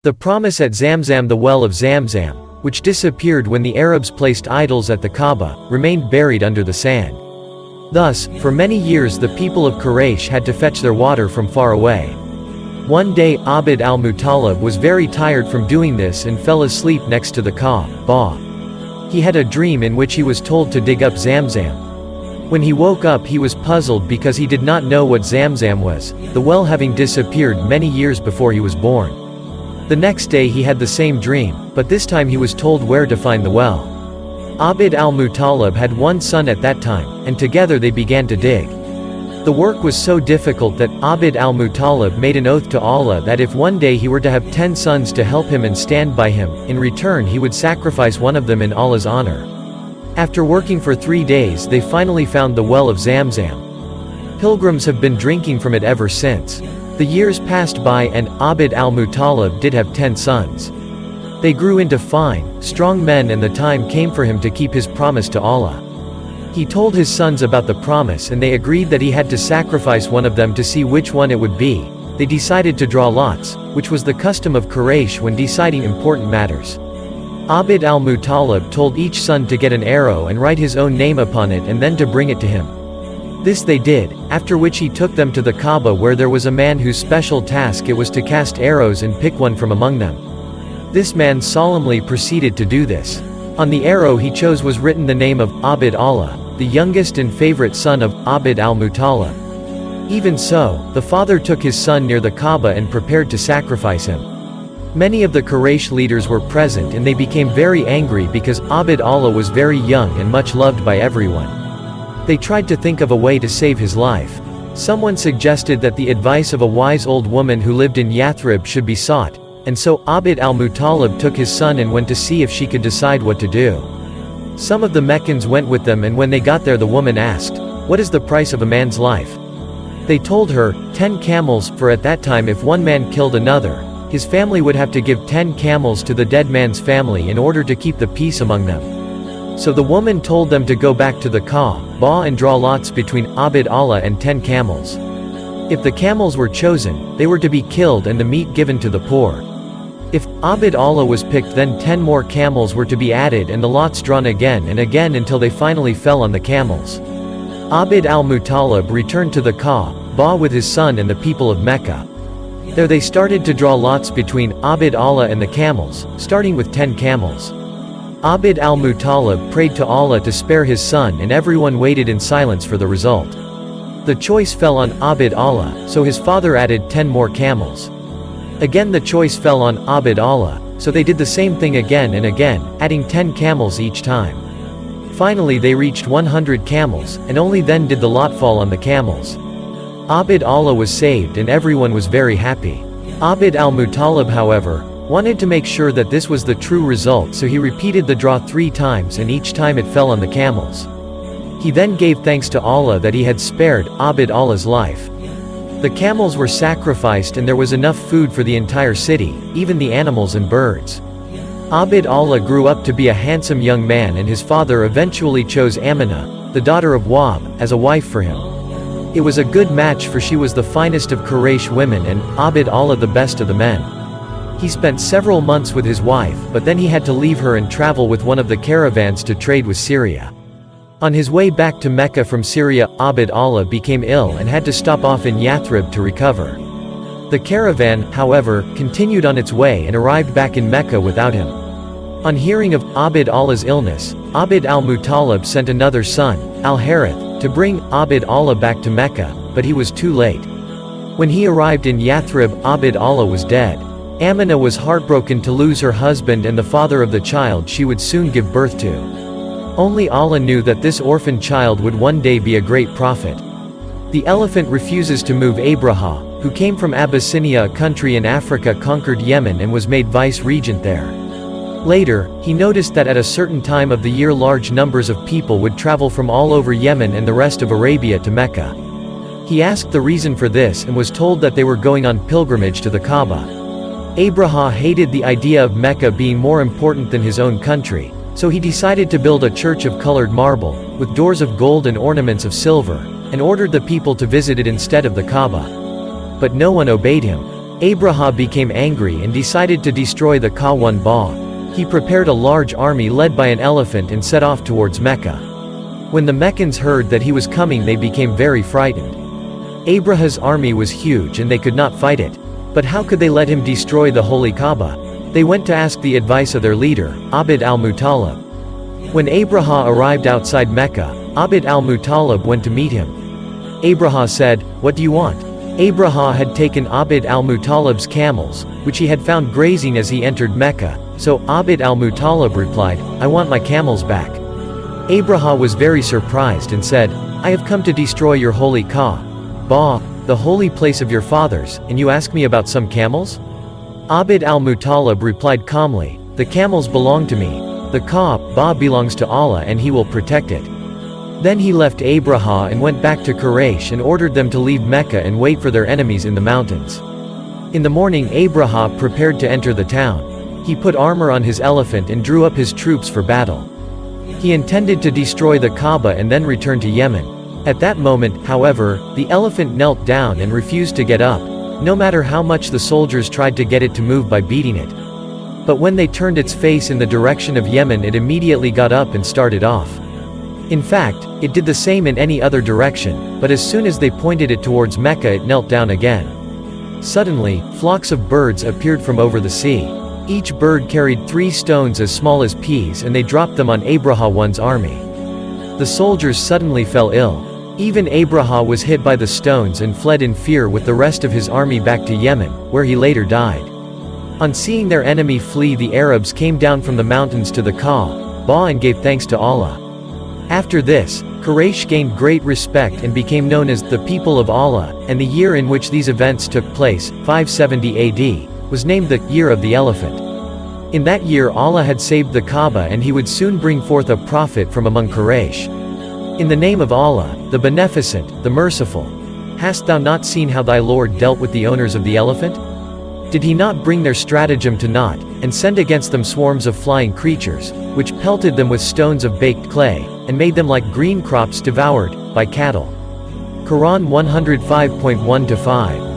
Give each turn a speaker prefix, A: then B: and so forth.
A: The promise at Zamzam, the well of Zamzam, which disappeared when the Arabs placed idols at the Kaaba, remained buried under the sand. Thus, for many years the people of Quraysh had to fetch their water from far away. One day Abd al-Muttalib was very tired from doing this and fell asleep next to the Kaaba. He had a dream in which he was told to dig up Zamzam. When he woke up he was puzzled because he did not know what Zamzam was, the well having disappeared many years before he was born. The next day he had the same dream, but this time he was told where to find the well. Abd al-Muttalib had one son at that time, and together they began to dig. The work was so difficult that Abd al-Muttalib made an oath to Allah that if one day he were to have 10 sons to help him and stand by him, in return he would sacrifice one of them in Allah's honor. After working for 3 days they finally found the well of Zamzam. Pilgrims have been drinking from it ever since. The years passed by and Abd al-Muttalib did have 10 sons. They grew into fine, strong men and the time came for him to keep his promise to Allah. He told his sons about the promise and they agreed that he had to sacrifice one of them to see which one it would be. They decided to draw lots, which was the custom of Quraysh when deciding important matters. Abd al-Muttalib told each son to get an arrow and write his own name upon it and then to bring it to him. This they did, after which he took them to the Kaaba where there was a man whose special task it was to cast arrows and pick one from among them. This man solemnly proceeded to do this. On the arrow he chose was written the name of Abd Allah, the youngest and favorite son of Abd al-Muttalib. Even so, the father took his son near the Kaaba and prepared to sacrifice him. Many of the Quraysh leaders were present and they became very angry because Abd Allah was very young and much loved by everyone. They tried to think of a way to save his life. Someone suggested that the advice of a wise old woman who lived in Yathrib should be sought, and so Abd al-Muttalib took his son and went to see if she could decide what to do. Some of the Meccans went with them and when they got there the woman asked, "What is the price of a man's life?" They told her, 10 camels, for at that time if one man killed another, his family would have to give 10 camels to the dead man's family in order to keep the peace among them. So the woman told them to go back to the Kaaba and draw lots between Abd Allah and 10 camels. If the camels were chosen, they were to be killed and the meat given to the poor. If Abd Allah was picked then 10 more camels were to be added and the lots drawn again and again until they finally fell on the camels. Abd al-Muttalib returned to the Kaaba with his son and the people of Mecca. There they started to draw lots between Abd Allah and the camels, starting with 10 camels. Abd al-Muttalib prayed to Allah to spare his son and everyone waited in silence for the result. The choice fell on Abd Allah, so his father added 10 more camels. Again the choice fell on Abd Allah, so they did the same thing again and again, adding 10 camels each time. Finally they reached 100 camels, and only then did the lot fall on the camels. Abd Allah was saved and everyone was very happy. Abd al-Muttalib, however, wanted to make sure that this was the true result, so he repeated the draw 3 times and each time it fell on the camels. He then gave thanks to Allah that he had spared Abd Allah's life. The camels were sacrificed and there was enough food for the entire city, even the animals and birds. Abd Allah grew up to be a handsome young man and his father eventually chose Amina, the daughter of Wahb, as a wife for him. It was a good match for she was the finest of Quraysh women and Abd Allah the best of the men. He spent several months with his wife, but then he had to leave her and travel with one of the caravans to trade with Syria. On his way back to Mecca from Syria, Abd Allah became ill and had to stop off in Yathrib to recover. The caravan, however, continued on its way and arrived back in Mecca without him. On hearing of Abd Allah's illness, Abd al-Muttalib sent another son, Al-Harith, to bring Abd Allah back to Mecca, but he was too late. When he arrived in Yathrib, Abd Allah was dead. Amina was heartbroken to lose her husband and the father of the child she would soon give birth to. Only Allah knew that this orphan child would one day be a great prophet. The elephant refuses to move. Abraha, who came from Abyssinia, a country in Africa, conquered Yemen and was made vice-regent there. Later, he noticed that at a certain time of the year large numbers of people would travel from all over Yemen and the rest of Arabia to Mecca. He asked the reason for this and was told that they were going on pilgrimage to the Kaaba. Abraha hated the idea of Mecca being more important than his own country, so he decided to build a church of colored marble, with doors of gold and ornaments of silver, and ordered the people to visit it instead of the Kaaba. But no one obeyed him. Abraha became angry and decided to destroy the Ka-1 He prepared a large army led by an elephant and set off towards Mecca. When the Meccans heard that he was coming, they became very frightened. Abraha's army was huge and they could not fight it. But how could they let him destroy the holy Kaaba? They went to ask the advice of their leader, Abd al-Muttalib. When Abraha arrived outside Mecca, Abd al-Muttalib went to meet him. Abraha said, "What do you want?" Abraha had taken Abd al-Muttalib's camels, which he had found grazing as he entered Mecca, so Abd al-Muttalib replied, "I want my camels back." Abraha was very surprised and said, "I have come to destroy your holy Kaaba, the holy place of your fathers, and you ask me about some camels?" Abd al-Muttalib replied calmly, "The camels belong to me. The Kaaba belongs to Allah and He will protect it." Then he left Abraha and went back to Quraysh and ordered them to leave Mecca and wait for their enemies in the mountains. In the morning Abraha prepared to enter the town. He put armor on his elephant and drew up his troops for battle. He intended to destroy the Kaaba and then return to Yemen. At that moment, however, the elephant knelt down and refused to get up, no matter how much the soldiers tried to get it to move by beating it. But when they turned its face in the direction of Yemen, it immediately got up and started off. In fact, it did the same in any other direction, but as soon as they pointed it towards Mecca, it knelt down again. Suddenly, flocks of birds appeared from over the sea. Each bird carried 3 stones as small as peas and they dropped them on Abraha's army. The soldiers suddenly fell ill. Even Abraha was hit by the stones and fled in fear with the rest of his army back to Yemen, where he later died. On seeing their enemy flee, the Arabs came down from the mountains to the Kaaba and gave thanks to Allah. After this, Quraysh gained great respect and became known as the people of Allah, and the year in which these events took place, 570 AD, was named the Year of the Elephant. In that year Allah had saved the Kaaba and He would soon bring forth a prophet from among Quraysh. In the name of Allah, the Beneficent, the Merciful. Hast thou not seen how thy Lord dealt with the owners of the elephant? Did He not bring their stratagem to naught, and send against them swarms of flying creatures, which pelted them with stones of baked clay, and made them like green crops devoured by cattle? Quran 105.1-5